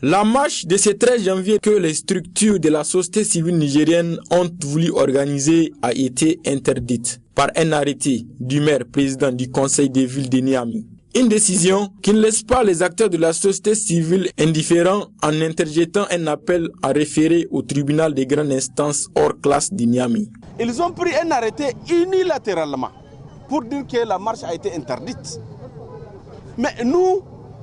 La marche de ce 13 janvier que les structures de la société civile nigérienne ont voulu organiser a été interdite par un arrêté du maire président du conseil des villes de Niamey. Une décision qui ne laisse pas les acteurs de la société civile indifférents en interjetant un appel à référer au tribunal de grande instance hors classe de Niamey. Ils ont pris un arrêté unilatéralement pour dire que la marche a été interdite. Mais nous,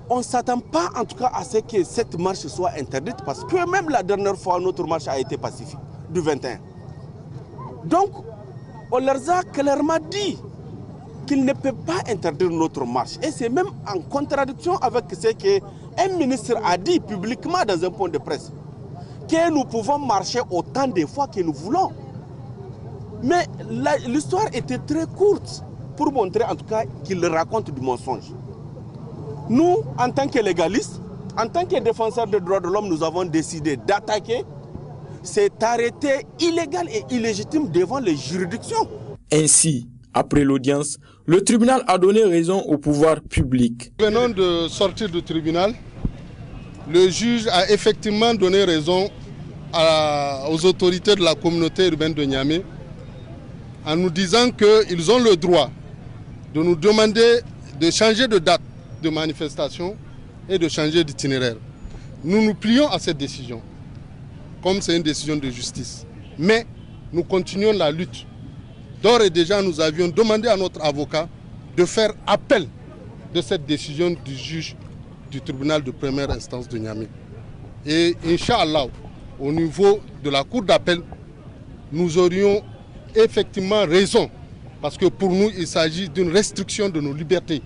on ne s'attend pas en tout cas à ce que cette marche soit interdite parce que même la dernière fois, notre marche a été pacifique, du 21. Donc, on leur a clairement dit qu'ils ne peuvent pas interdire notre marche. Et c'est même en contradiction avec ce qu'un ministre a dit publiquement dans un point de presse, que nous pouvons marcher autant de fois que nous voulons. Mais l'histoire était très courte pour montrer en tout cas qu'il raconte du mensonge. Nous, en tant que légalistes, en tant que défenseurs des droits de l'homme, nous avons décidé d'attaquer cet arrêté illégal et illégitime devant les juridictions. Ainsi, après l'audience, le tribunal a donné raison au pouvoir public. Venant de sortir du tribunal, le juge a effectivement donné raison aux autorités de la communauté urbaine de Niamey en nous disant qu'ils ont le droit de nous demander de changer de date de manifestation et de changer d'itinéraire. Nous nous plions à cette décision, comme c'est une décision de justice. Mais nous continuons la lutte. D'ores et déjà, nous avions demandé à notre avocat de faire appel de cette décision du juge du tribunal de première instance de Niamey. Et Inch'Allah, au niveau de la cour d'appel, nous aurions effectivement raison, parce que pour nous, il s'agit d'une restriction de nos libertés.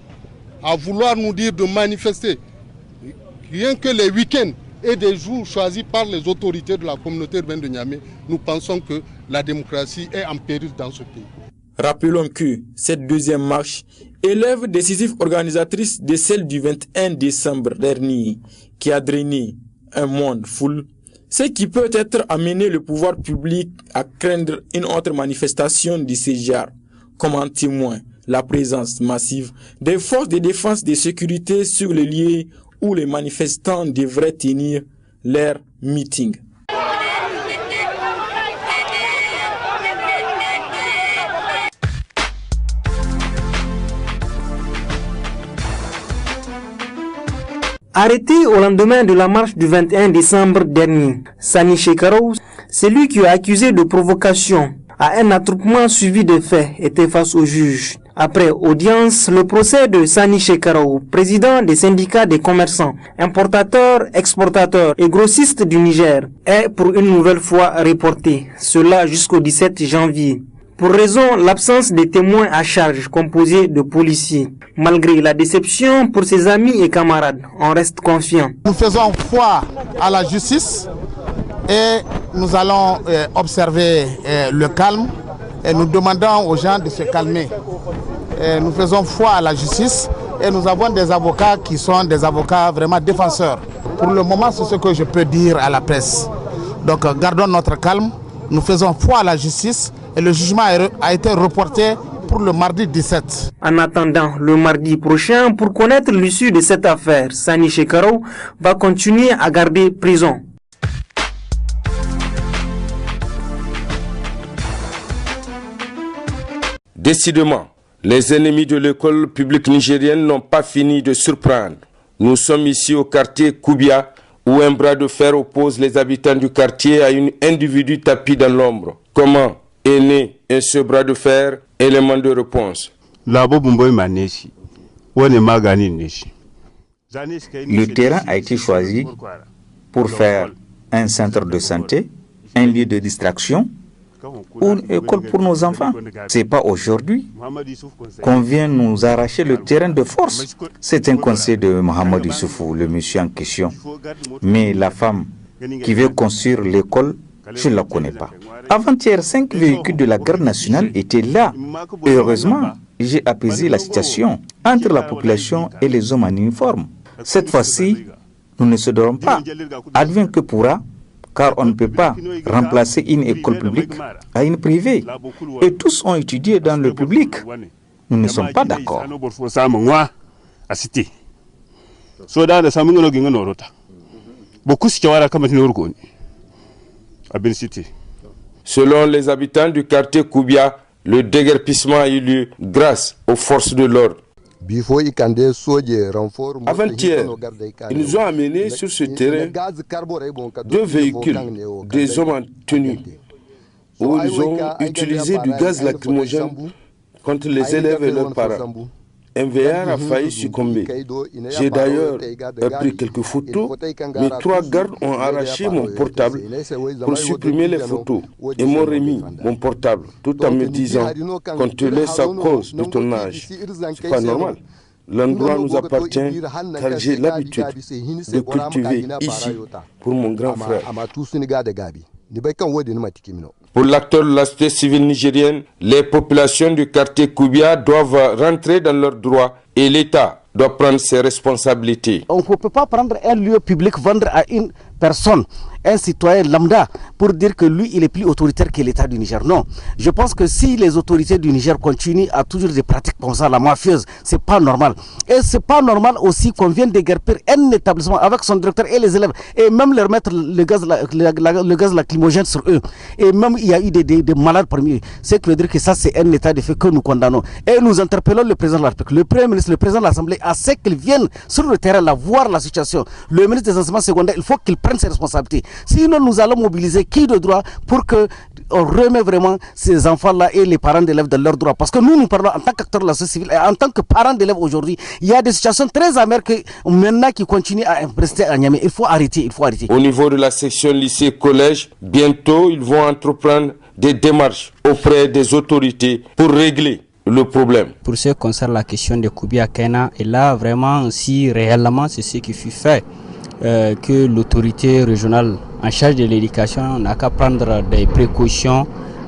À vouloir nous dire de manifester, rien que les week-ends et des jours choisis par les autorités de la communauté urbaine de Niamey, nous pensons que la démocratie est en péril dans ce pays. Rappelons que cette deuxième marche est l'œuvre décisive organisatrice de celle du 21 décembre dernier, qui a drainé un monde fou, ce qui peut être amené le pouvoir public à craindre une autre manifestation de ce genre, comme en témoin la présence massive des forces de défense et de sécurité sur les lieux où les manifestants devraient tenir leur meeting. Arrêté au lendemain de la marche du 21 décembre dernier, Sani Shekarou, celui qui est accusé de provocation à un attroupement suivi de faits, était face au juge. Après audience, le procès de Sani Shekarou, président des syndicats des commerçants, importateurs, exportateurs et grossistes du Niger, est pour une nouvelle fois reporté, cela jusqu'au 17 janvier. Pour raison, l'absence de témoins à charge composés de policiers. Malgré la déception pour ses amis et camarades, on reste confiant. Nous faisons foi à la justice et nous allons observer le calme et nous demandons aux gens de se calmer. Nous faisons foi à la justice et nous avons des avocats qui sont des avocats vraiment défenseurs. Pour le moment, c'est ce que je peux dire à la presse. Donc gardons notre calme, nous faisons foi à la justice et le jugement a été reporté pour le mardi 17. En attendant le mardi prochain, pour connaître l'issue de cette affaire, Sani Shekarou va continuer à garder prison. Décidément, les ennemis de l'école publique nigérienne n'ont pas fini de surprendre. Nous sommes ici au quartier Koubia, où un bras de fer oppose les habitants du quartier à un individu tapi dans l'ombre. Comment est né ce bras de fer? Élément de réponse. Le terrain a été choisi pour faire un centre de santé, un lieu de distraction ou une école pour nos enfants. Ce n'est pas aujourd'hui qu'on vient nous arracher le terrain de force. C'est un conseil de Mohamed Issoufou, le monsieur en question. Mais la femme qui veut construire l'école, je ne la connais pas. Avant-hier, 5 véhicules de la garde nationale étaient là. Et heureusement, j'ai apaisé la situation entre la population et les hommes en uniforme. Cette fois-ci, nous ne céderons pas. Advienne que pourra, car on ne peut pas remplacer une école publique à une privée. Et tous ont étudié dans le public. Nous ne sommes pas d'accord. Selon les habitants du quartier Koubia, le déguerpissement a eu lieu grâce aux forces de l'ordre. Avant-hier, ils nous ont amenés sur ce terrain 2 véhicules, des hommes en tenue, où ils ont utilisé du gaz lacrymogène contre les élèves et leurs parents. Un veillard a failli succomber. J'ai d'ailleurs pris quelques photos. Mes 3 gardes ont arraché mon portable pour supprimer les photos et m'ont remis mon portable tout en me disant qu'on te laisse à cause de ton âge. C'est pas normal. L'endroit nous appartient car j'ai l'habitude de cultiver ici pour mon grand frère. Pour l'acteur de la société civile nigérienne, les populations du quartier Koubia doivent rentrer dans leurs droits et l'État doit prendre ses responsabilités. On ne peut pas prendre un lieu public, vendre à une personne, un citoyen lambda, pour dire que lui, il est plus autoritaire que l'État du Niger. Non. Je pense que si les autorités du Niger continuent à toujours des pratiques comme ça, la mafieuse, c'est pas normal. Et c'est pas normal aussi qu'on vienne déguerpir un établissement avec son directeur et les élèves, et même leur mettre le gaz lacrymogène sur eux. Et même il y a eu des malades parmi eux. C'est que veut dire que ça, c'est un état de fait que nous condamnons. Et nous interpellons le président de la République, le Premier ministre, le président de l'Assemblée, à ce qu'ils viennent sur le terrain là, voir la situation. Le ministre des enseignements secondaires, il faut qu'il prenne ses responsabilités. Sinon, nous allons mobiliser qui de droit pour qu'on remet vraiment ces enfants-là et les parents d'élèves de leurs droits. Parce que nous parlons en tant qu'acteurs de la société civile et en tant que parents d'élèves aujourd'hui, il y a des situations très amères que maintenant qui continuent à rester à Niamey. Il faut arrêter, il faut arrêter. Au niveau de la section lycée-collège, bientôt ils vont entreprendre des démarches auprès des autorités pour régler le problème. Pour ce qui concerne la question de Koubia Kaina, et là vraiment, si réellement c'est ce qui fut fait, que l'autorité régionale en charge de l'éducation n'a qu'à prendre des précautions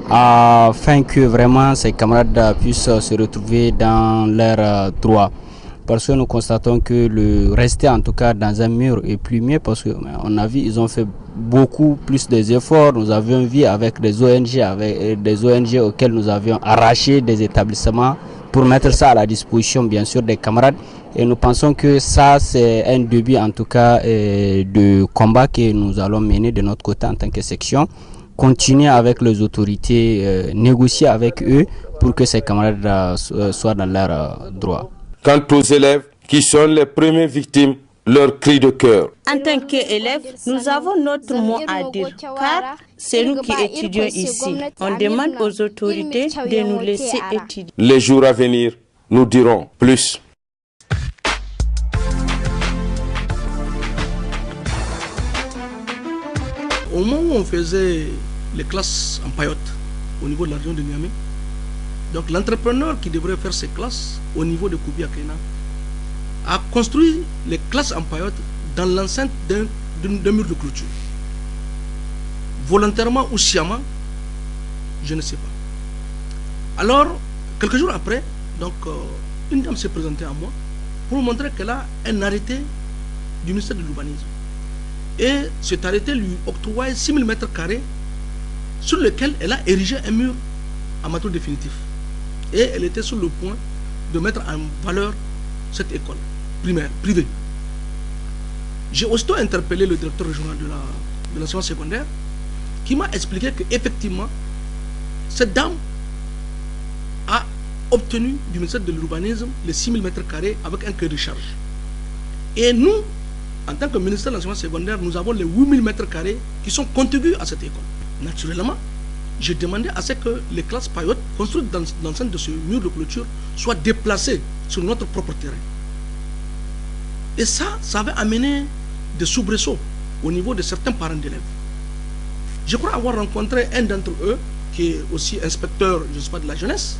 afin que vraiment ces camarades puissent se retrouver dans leurs droits. Parce que nous constatons que le rester en tout cas dans un mur est plus mieux, parce qu'on a vu ils ont fait beaucoup plus des efforts. Nous avions vu avec des ONG auxquelles nous avions arraché des établissements pour mettre ça à la disposition bien sûr des camarades. Et nous pensons que ça c'est un début en tout cas de combat que nous allons mener de notre côté en tant que section. Continuer avec les autorités, négocier avec eux pour que ces camarades soient dans leurs droits. Quant aux élèves qui sont les premières victimes, leur cri de cœur. En tant qu'élèves, nous avons notre mot à dire, car c'est nous qui étudions ici. On demande aux autorités de nous laisser étudier. Les jours à venir, nous dirons plus. Au moment où on faisait les classes en paillotte au niveau de la région de Niamey, donc l'entrepreneur qui devrait faire ses classes au niveau de Koubia Kaina a construit les classes en paillotte dans l'enceinte d'un mur de clôture. Volontairement ou sciemment, je ne sais pas. Alors, quelques jours après, donc, une dame s'est présentée à moi pour me montrer qu'elle a un arrêté du ministère de l'Urbanisme. Et cet arrêté lui octroie 6000 mètres carrés sur lequel elle a érigé un mur en matériau définitif. Et elle était sur le point de mettre en valeur cette école primaire, privée. J'ai aussitôt interpellé le directeur régional de l'enseignement secondaire qui m'a expliqué qu'effectivement, cette dame a obtenu du ministère de l'Urbanisme les 6000 mètres carrés avec un cahier de charge. Et nous, en tant que ministère de l'enseignement secondaire, nous avons les 8000 mètres carrés qui sont contigus à cette école. Naturellement, j'ai demandé à ce que les classes paillotes construites dans l'enceinte de ce mur de clôture soient déplacées sur notre propre terrain. Et ça avait amené des soubresauts au niveau de certains parents d'élèves. Je crois avoir rencontré un d'entre eux, qui est aussi inspecteur, je ne sais pas, de la jeunesse,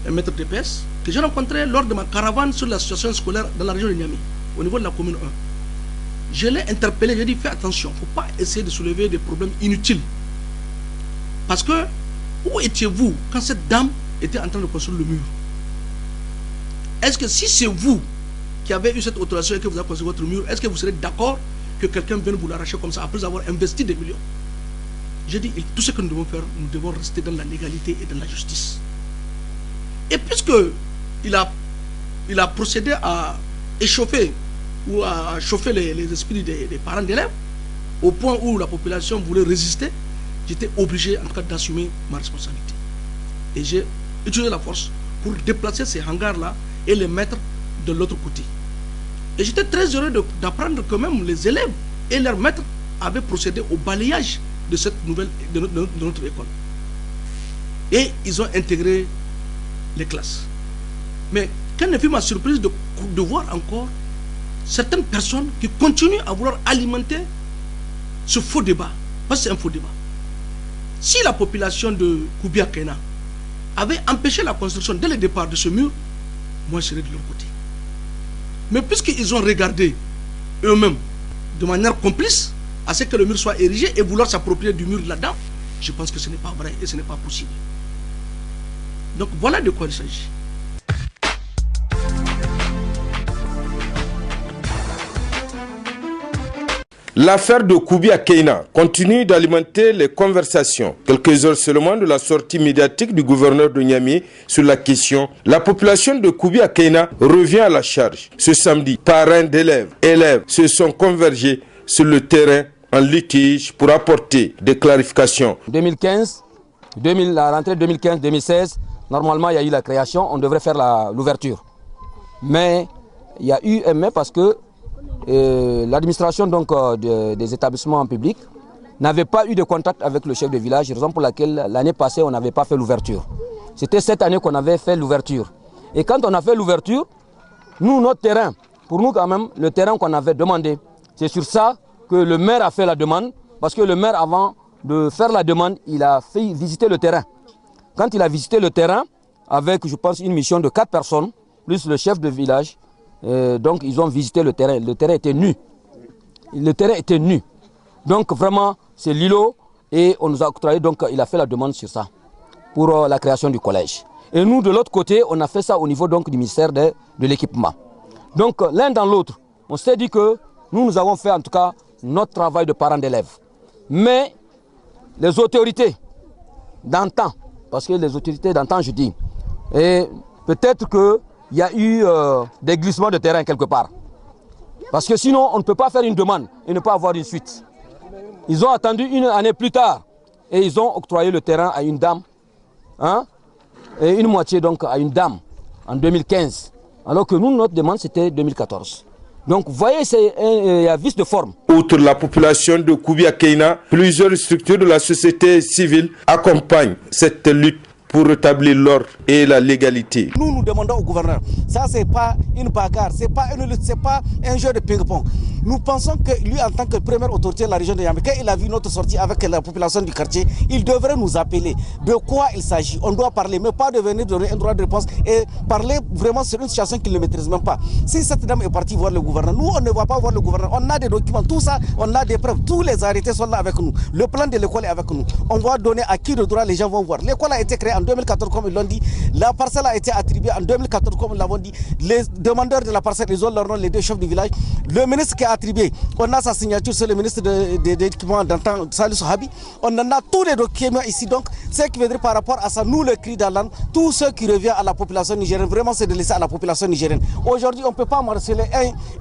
un maître DPS, que j'ai rencontré lors de ma caravane sur la situation scolaire dans la région de Niamey, au niveau de la commune 1. Je l'ai interpellé, j'ai dit fais attention, il ne faut pas essayer de soulever des problèmes inutiles. Parce que, où étiez-vous quand cette dame était en train de construire le mur? Est-ce que si c'est vous qui avez eu cette autorisation et que vous avez construit votre mur, est-ce que vous serez d'accord que quelqu'un vienne vous l'arracher comme ça après avoir investi des millions? J'ai dit, tout ce que nous devons faire, nous devons rester dans la légalité et dans la justice. Et puisque il a procédé à échauffer ou à chauffer les esprits des parents d'élèves, au point où la population voulait résister, j'étais obligé en tout cas d'assumer ma responsabilité. Et j'ai utilisé la force pour déplacer ces hangars-là et les mettre de l'autre côté. Et j'étais très heureux d'apprendre que même les élèves et leurs maîtres avaient procédé au balayage de cette nouvelle, de notre école. Et ils ont intégré les classes. Mais quelle ne fut ma surprise de voir encore certaines personnes qui continuent à vouloir alimenter ce faux débat. Parce que c'est un faux débat. Si la population de Koubia Keïna avait empêché la construction dès le départ de ce mur, moi je serais de leur côté. Mais puisqu'ils ont regardé eux-mêmes de manière complice à ce que le mur soit érigé et vouloir s'approprier du mur là-dedans, je pense que ce n'est pas vrai et ce n'est pas possible. Donc voilà de quoi il s'agit. L'affaire de Koubia Keïna continue d'alimenter les conversations. Quelques heures seulement de la sortie médiatique du gouverneur de Niamey sur la question, la population de Koubia Keïna revient à la charge. Ce samedi, parents d'élèves, élèves se sont convergés sur le terrain en litige pour apporter des clarifications. 2015, la rentrée 2015-2016, normalement il y a eu la création, on devrait faire l'ouverture. Mais il y a eu un mais parce que l'administration des établissements publics n'avait pas eu de contact avec le chef de village, raison pour laquelle l'année passée on n'avait pas fait l'ouverture. C'était cette année qu'on avait fait l'ouverture. Et quand on a fait l'ouverture, nous, notre terrain, pour nous quand même, le terrain qu'on avait demandé, c'est sur ça que le maire a fait la demande, parce que le maire, avant de faire la demande, il a fait visiter le terrain. Quand il a visité le terrain, avec, je pense, une mission de 4 personnes, plus le chef de village, donc ils ont visité le terrain était nu. Le terrain était nu. Donc vraiment, c'est l'îlot et on nous a octroyé, donc il a fait la demande sur ça, pour la création du collège. Et nous, de l'autre côté, on a fait ça au niveau donc, du ministère de l'équipement. Donc l'un dans l'autre, on s'est dit que nous avons fait en tout cas notre travail de parents d'élèves. Mais les autorités d'antan, parce que les autorités d'antan, je dis, et peut-être qu'il y a eu des glissements de terrain quelque part. Parce que sinon, on ne peut pas faire une demande et ne pas avoir une suite. Ils ont attendu une année plus tard et ils ont octroyé le terrain à une dame, hein, et une moitié donc à une dame en 2015. Alors que nous, notre demande, c'était 2014. Donc, vous voyez, il y a vice de forme. Outre la population de Koubia Keïna, plusieurs structures de la société civile accompagnent cette lutte pour rétablir l'ordre et la légalité. Nous demandons au gouverneur, ça c'est pas une bagarre, c'est pas une lutte, c'est pas un jeu de ping-pong. Nous pensons que lui, en tant que première autorité de la région de Niamey, quand il a vu notre sortie avec la population du quartier, il devrait nous appeler. De quoi il s'agit? On doit parler, mais pas de venir donner un droit de réponse et parler vraiment sur une situation qu'il ne maîtrise même pas. Si cette dame est partie voir le gouverneur, nous on ne va pas voir le gouverneur, on a des documents, tout ça, on a des preuves, tous les arrêtés sont là avec nous. Le plan de l'école est avec nous. On va donner à qui le droit, les gens vont voir. L'école a été créée en 2014 comme ils l'ont dit, la parcelle a été attribuée en 2014 comme ils l'ont dit, les demandeurs de la parcelle, ils ont leur nom, les deux chefs du village, le ministre qui a attribué, on a sa signature, c'est le ministre de l'équipement d'antan, Salih Habi, on en a tous les documents ici, donc ce qui veut dire par rapport à ça, nous le cri d'Allah, tout ce qui revient à la population nigérienne, vraiment c'est de laisser à la population nigérienne. Aujourd'hui on ne peut pas marceler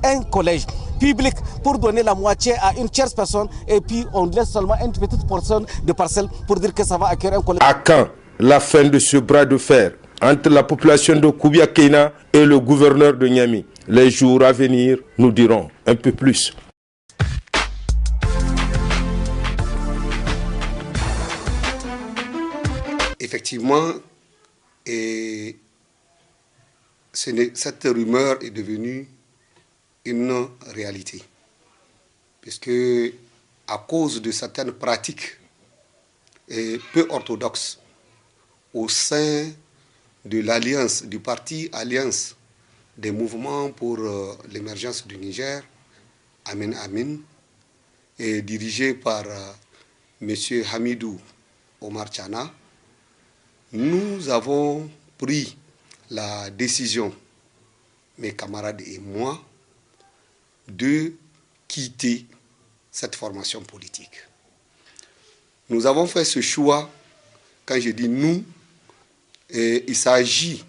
un collège public pour donner la moitié à une tierce personne et puis on laisse seulement une petite portion de parcelle pour dire que ça va acquérir un collège. À quand la fin de ce bras de fer entre la population de Koubia Keïna et le gouverneur de Niamey? Les jours à venir nous diront un peu plus. Effectivement, cette rumeur est devenue une réalité. Puisque à cause de certaines pratiques peu orthodoxes au sein de l'alliance, du parti Alliance des mouvements pour l'émergence du Niger, Amin Amin, et dirigé par M. Hamidou Omar Tchana, nous avons pris la décision, mes camarades et moi, de quitter cette formation politique. Nous avons fait ce choix, quand je dis nous, il s'agit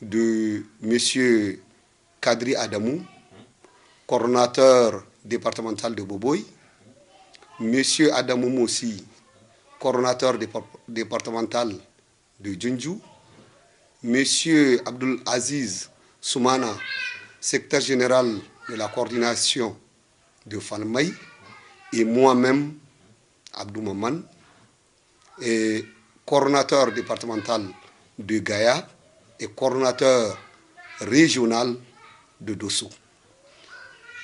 de M. Kadri Adamou, coordonnateur départemental de Boboy, M. Adamou Moussi, coordonnateur départemental de Djundjou, M. Abdul Aziz Soumana, secrétaire général de la coordination de Falmaï, et moi-même, Abdou Maman, et coordonnateur départemental de Gaïa et coordonnateur régional de Dosso.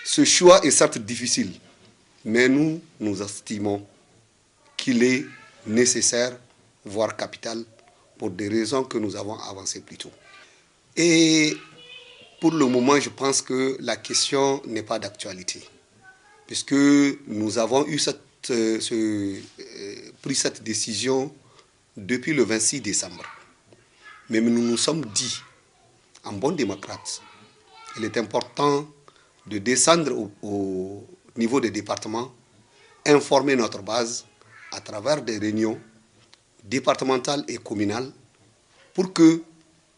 Ce choix est certes difficile, mais nous estimons qu'il est nécessaire, voire capital, pour des raisons que nous avons avancées plus tôt. Et pour le moment, je pense que la question n'est pas d'actualité, puisque nous avons eu pris cette décision depuis le 26 décembre. Mais nous nous sommes dit, en bon démocrate, il est important de descendre au niveau des départements, informer notre base à travers des réunions départementales et communales pour que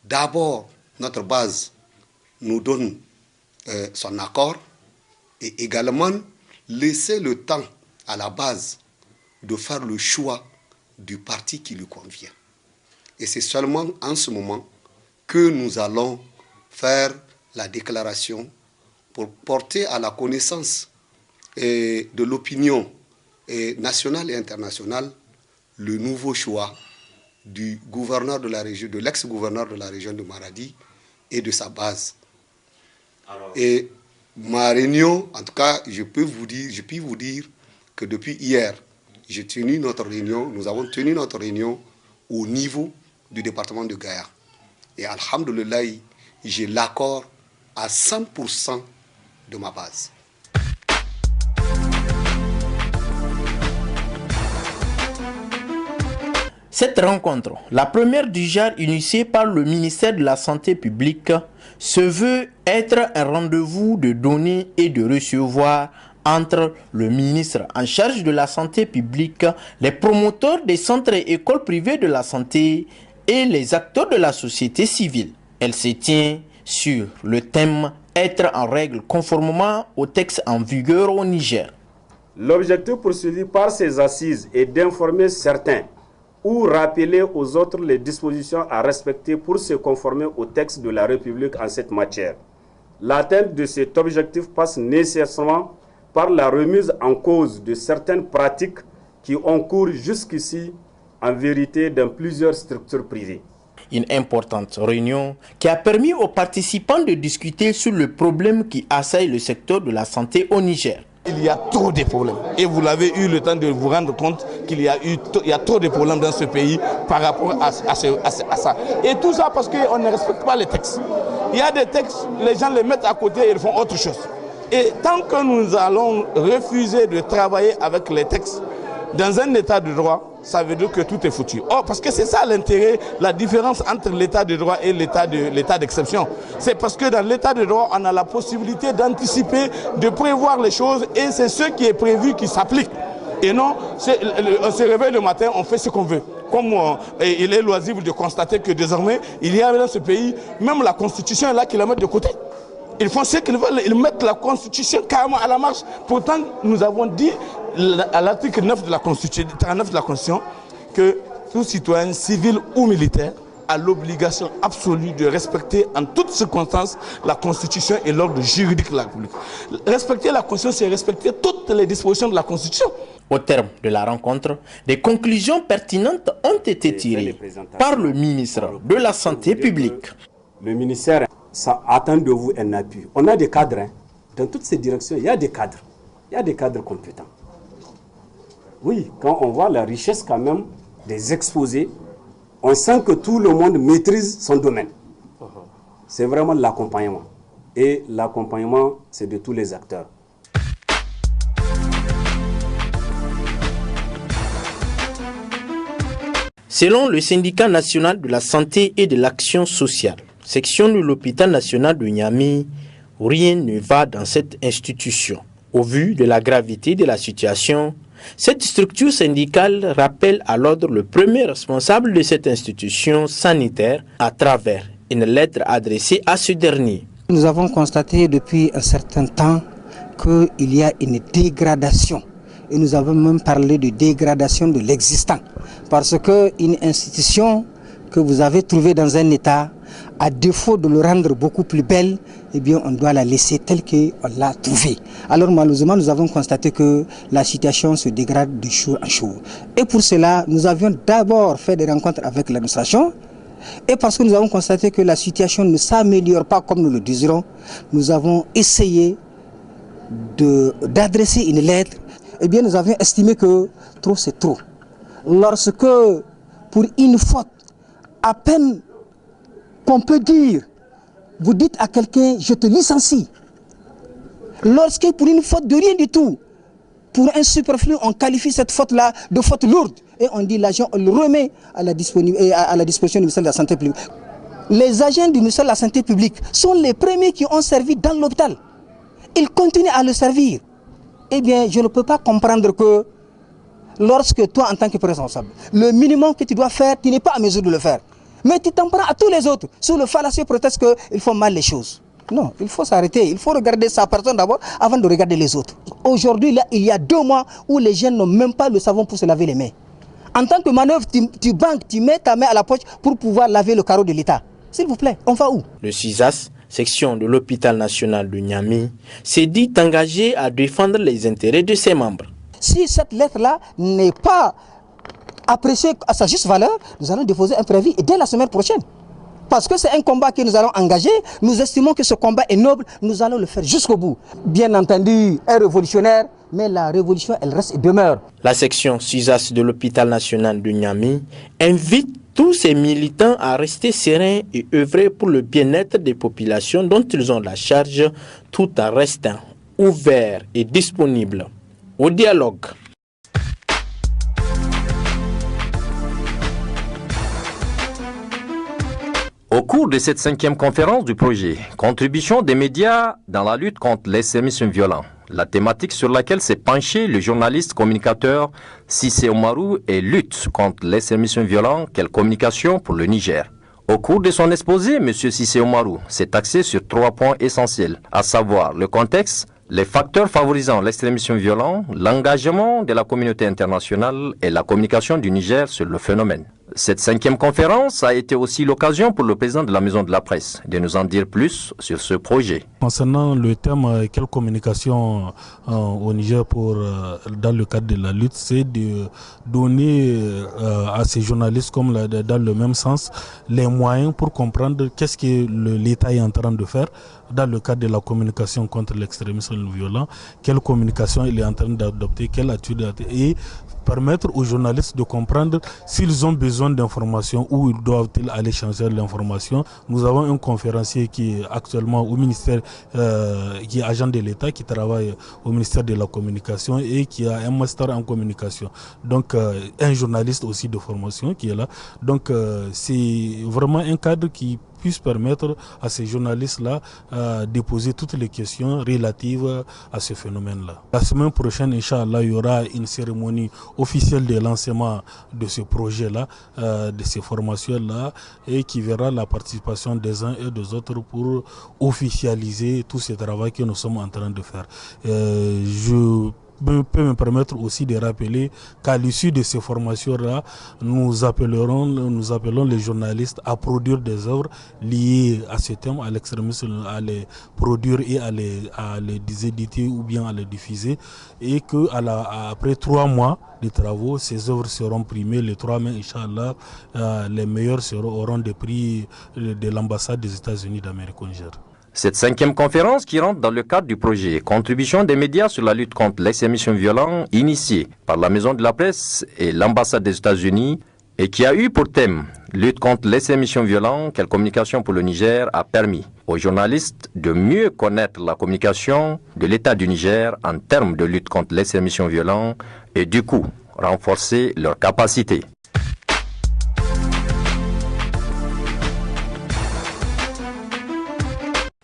d'abord notre base nous donne son accord et également laisser le temps à la base de faire le choix du parti qui lui convient. Et c'est seulement en ce moment que nous allons faire la déclaration pour porter à la connaissance de l'opinion nationale et internationale le nouveau choix du gouverneur de la région, de l'ex-gouverneur de la région de Maradi et de sa base. Et ma réunion, en tout cas, je puis vous dire que depuis hier, nous avons tenu notre réunion au niveau du département de Gaïa. Et alhamdoulilah, j'ai l'accord à 100% de ma base. Cette rencontre, la première du genre initiée par le ministère de la Santé publique, se veut être un rendez-vous de donner et de recevoir entre le ministre en charge de la santé publique, les promoteurs des centres et écoles privées de la santé et les acteurs de la société civile. Elle se tient sur le thème « Être en règle conformément au texte en vigueur au Niger ». L'objectif poursuivi par ces assises est d'informer certains ou rappeler aux autres les dispositions à respecter pour se conformer au texte de la République en cette matière. L'atteinte de cet objectif passe nécessairement par la remise en cause de certaines pratiques qui ont cours jusqu'ici en vérité dans plusieurs structures privées. Une importante réunion qui a permis aux participants de discuter sur le problème qui assaille le secteur de la santé au Niger. Il y a trop de problèmes et vous l'avez eu le temps de vous rendre compte qu'il y a trop de problèmes dans ce pays par rapport à ça. Et tout ça parce qu'on ne respecte pas les textes. Il y a des textes, les gens les mettent à côté et ils font autre chose. Et tant que nous allons refuser de travailler avec les textes dans un état de droit, ça veut dire que tout est foutu. Oh, parce que c'est ça l'intérêt, la différence entre l'état de droit et l'état d'exception. C'est parce que dans l'état de droit, on a la possibilité d'anticiper, de prévoir les choses et c'est ce qui est prévu qui s'applique. Et non, on se réveille le matin, on fait ce qu'on veut. Comme il est loisible de constater que désormais, il y a dans ce pays, même la Constitution est là qui la met de côté. Ils font ce qu'ils veulent, ils mettent la Constitution carrément à la marche. Pourtant, nous avons dit à l'article 9 de la Constitution, 39 de la Constitution, que tout citoyen civil ou militaire a l'obligation absolue de respecter en toutes circonstances la Constitution et l'ordre juridique de la République. Respecter la Constitution, c'est respecter toutes les dispositions de la Constitution. Au terme de la rencontre, des conclusions pertinentes ont été tirées par le ministre de la Santé publique. Le ministère ça attend de vous un appui. On a des cadres, hein. Dans toutes ces directions, il y a des cadres. Il y a des cadres compétents. Oui, quand on voit la richesse quand même des exposés, on sent que tout le monde maîtrise son domaine. C'est vraiment l'accompagnement. Et l'accompagnement, c'est de tous les acteurs. Selon le syndicat national de la santé et de l'action sociale, section de l'hôpital national de Niamey, rien ne va dans cette institution. Au vu de la gravité de la situation, cette structure syndicale rappelle à l'ordre le premier responsable de cette institution sanitaire à travers une lettre adressée à ce dernier. Nous avons constaté depuis un certain temps qu'il y a une dégradation. Et nous avons même parlé de dégradation de l'existant. Parce qu'une institution que vous avez trouvée dans un état, à défaut de le rendre beaucoup plus belle, eh bien on doit la laisser telle qu'on l'a trouvée. Alors malheureusement, nous avons constaté que la situation se dégrade de jour en jour. Et pour cela, nous avions d'abord fait des rencontres avec l'administration. Et parce que nous avons constaté que la situation ne s'améliore pas comme nous le désirons, nous avons essayé d'adresser une lettre. Eh bien, nous avions estimé que trop c'est trop. Lorsque, pour une faute, à peine qu'on peut dire, vous dites à quelqu'un, je te licencie. Lorsque pour une faute de rien du tout, pour un superflu, on qualifie cette faute-là de faute lourde. Et on dit l'agent, on le remet à la disposition du ministère de la Santé publique. Les agents du ministère de la Santé publique sont les premiers qui ont servi dans l'hôpital. Ils continuent à le servir. Eh bien, je ne peux pas comprendre que lorsque toi, en tant que responsable, le minimum que tu dois faire, tu n'es pas à mesure de le faire. Mais tu t'en prends à tous les autres sous le fallacieux prétexte qu'ils font mal les choses. Non, il faut s'arrêter. Il faut regarder sa personne d'abord avant de regarder les autres. Aujourd'hui, là, il y a 2 mois où les jeunes n'ont même pas le savon pour se laver les mains. En tant que manœuvre, tu banques, tu mets ta main à la poche pour pouvoir laver le carreau de l'État. S'il vous plaît, on va où? Le CISAS, section de l'hôpital national de Niamey, s'est dit engagé à défendre les intérêts de ses membres. Si cette lettre-là n'est pas appréciée à sa juste valeur, nous allons déposer un préavis dès la semaine prochaine. Parce que c'est un combat que nous allons engager, nous estimons que ce combat est noble, nous allons le faire jusqu'au bout. Bien entendu, un révolutionnaire, mais la révolution, elle reste et demeure. La section CISAS de l'hôpital national de Niamey invite tous ces militants à rester sereins et œuvrer pour le bien-être des populations dont ils ont la charge, tout en restant ouverts et disponibles au dialogue. Au cours de cette 5e conférence du projet « Contribution des médias dans la lutte contre l'extrémisme violent », la thématique sur laquelle s'est penché le journaliste communicateur Cissé Oumarou est « Lutte contre l'extrémisme violent, quelle communication pour le Niger ». Au cours de son exposé, M. Cissé Oumarou s'est axé sur 3 points essentiels, à savoir le contexte, les facteurs favorisant l'extrémisme violent, l'engagement de la communauté internationale et la communication du Niger sur le phénomène. Cette 5e conférence a été aussi l'occasion pour le président de la Maison de la Presse de nous en dire plus sur ce projet. Concernant le thème quelle communication au Niger dans le cadre de la lutte, c'est de donner à ces journalistes, comme dans le même sens, les moyens pour comprendre qu'est-ce que l'État est en train de faire dans le cadre de la communication contre l'extrémisme violent, quelle communication il est en train d'adopter, quelle attitude et permettre aux journalistes de comprendre s'ils ont besoin d'informations, où ils doivent-ils aller chercher l'information. Nous avons un conférencier qui est actuellement au ministère, qui est agent de l'État, qui travaille au ministère de la Communication et qui a un master en communication. Donc un journaliste aussi de formation qui est là. Donc c'est vraiment un cadre qui puisse permettre à ces journalistes-là de poser toutes les questions relatives à ce phénomène-là. La semaine prochaine, Inch'Allah, il y aura une cérémonie officielle de lancement de ce projet-là, de ces formations-là, et qui verra la participation des uns et des autres pour officialiser tout ce travail que nous sommes en train de faire. Je peut me permettre aussi de rappeler qu'à l'issue de ces formations-là, nous appelons les journalistes à produire des œuvres liées à ce thème, à l'extrémisme, à les produire et à les éditer ou bien à les diffuser, et qu'après 3 mois de travaux, ces œuvres seront primées le 3 mai, Inch'Allah. Les meilleurs auront des prix de l'ambassade des États-Unis d'Amérique au Niger. Cette 5e conférence qui rentre dans le cadre du projet « Contribution des médias sur la lutte contre l'extrémisme violent » initié par la Maison de la Presse et l'ambassade des États-Unis et qui a eu pour thème « Lutte contre l'extrémisme violent, quelle communication pour le Niger » a permis aux journalistes de mieux connaître la communication de l'État du Niger en termes de lutte contre l'extrémisme violent et du coup renforcer leurs capacités.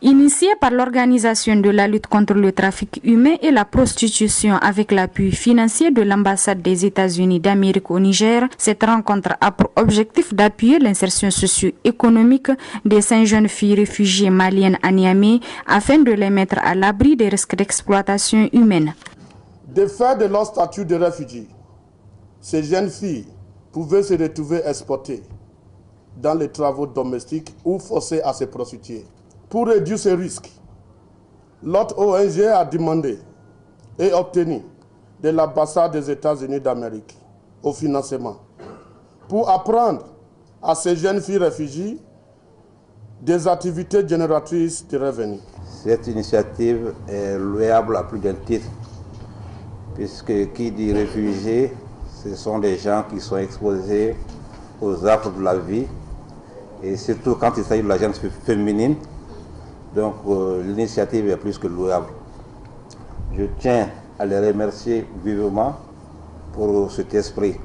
Initié par l'Organisation de la lutte contre le trafic humain et la prostitution avec l'appui financier de l'ambassade des États-Unis d'Amérique au Niger, cette rencontre a pour objectif d'appuyer l'insertion socio-économique des 5 jeunes filles réfugiées maliennes à Niamey afin de les mettre à l'abri des risques d'exploitation humaine. De fait de leur statut de réfugiés, ces jeunes filles pouvaient se retrouver exportées dans les travaux domestiques ou forcées à se prostituer. Pour réduire ces risques, l'autre ONG a demandé et obtenu de l'ambassade des États-Unis d'Amérique au financement pour apprendre à ces jeunes filles réfugiées des activités génératrices de revenus. Cette initiative est louable à plus d'un titre, puisque qui dit réfugiés, ce sont des gens qui sont exposés aux affres de la vie, et surtout quand il s'agit de la jeune féminine. Donc l'initiative est plus que louable. Je tiens à les remercier vivement pour cet esprit.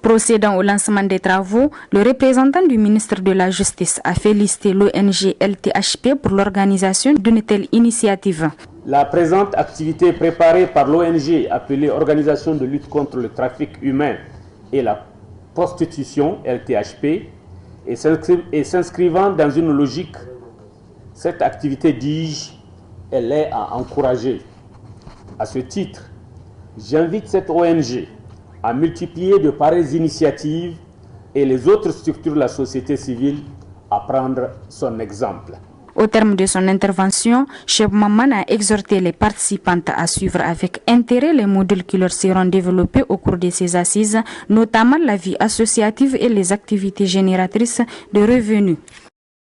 Procédant au lancement des travaux, le représentant du ministre de la Justice a félicité l'ONG LTHP pour l'organisation d'une telle initiative. La présente activité préparée par l'ONG appelée Organisation de lutte contre le trafic humain et la prostitution LTHP et s'inscrivant dans une logique. Cette activité, dis-je, elle est à encourager. À ce titre, j'invite cette ONG à multiplier de pareilles initiatives et les autres structures de la société civile à prendre son exemple. Au terme de son intervention, Cheb Maman a exhorté les participantes à suivre avec intérêt les modules qui leur seront développés au cours de ces assises, notamment la vie associative et les activités génératrices de revenus.